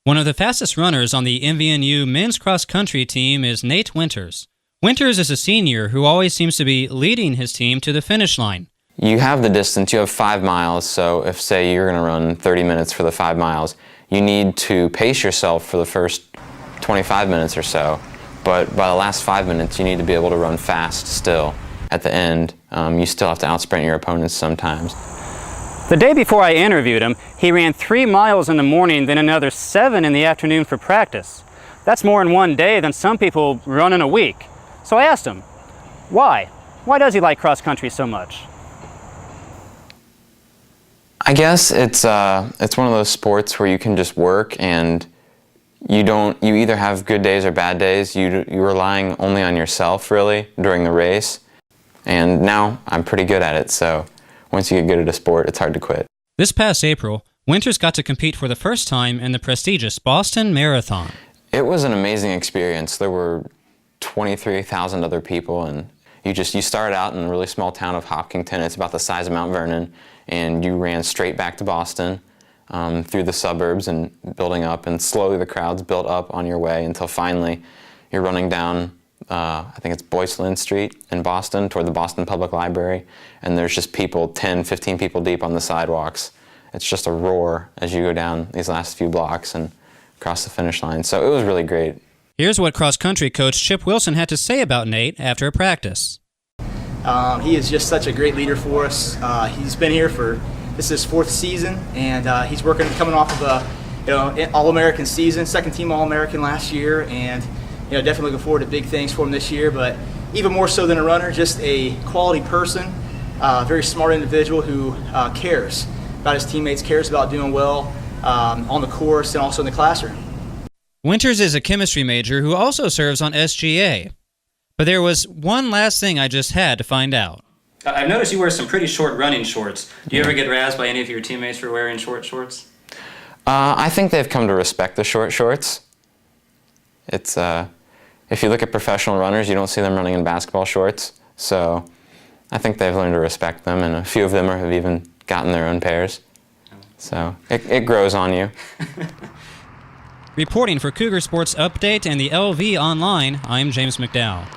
One of the fastest runners on the MVNU men's cross country team is Nate Winters. Winters is a senior who always seems to be leading his team to the finish line. You have the distance, you have 5 miles, so if, say, you're going to run 30 minutes for the 5 miles, you need to pace yourself for the first 25 minutes or so, but by the last 5 minutes, you need to be able to run fast still. At the end, you still have to outsprint your opponents sometimes. The day before I interviewed him, he ran 3 miles in the morning, then another 7 in the afternoon for practice. That's more in one day than some people run in a week. So I asked him, why? Why does he like cross country so much? I guess it's one of those sports where you can just work and you either have good days or bad days. You're relying only on yourself really during the race. And now I'm pretty good at it, so once you get good at a sport, it's hard to quit. This past April, Winters got to compete for the first time in the prestigious Boston Marathon. It was an amazing experience. There were 23,000 other people, and you started out in a really small town of Hopkinton. It's about the size of Mount Vernon, and you ran straight back to Boston through the suburbs and building up, and slowly the crowds built up on your way until finally you're running down I think it's Boyce-Lynn Street in Boston toward the Boston Public Library, and there's just people, 10, 15 people deep on the sidewalks. It's just a roar as you go down these last few blocks and across the finish line. So it was really great. Here's what cross-country coach Chip Wilson had to say about Nate after a practice. He is just such a great leader for us. He's been here this is his 4th season, and he's coming off of an All-American season, 2nd team All-American last year, and definitely looking forward to big things for him this year, but even more so than a runner, just a quality person, very smart individual who cares about his teammates, cares about doing well on the course and also in the classroom. Winters is a chemistry major who also serves on SGA. But there was one last thing I just had to find out. I've noticed you wear some pretty short running shorts. Do you ever get razzed by any of your teammates for wearing short shorts? I think they've come to respect the short shorts. It's if you look at professional runners, you don't see them running in basketball shorts. So I think they've learned to respect them, and a few of them have even gotten their own pairs. So it grows on you. Reporting for Cougar Sports Update and the LV Online, I'm James McDowell.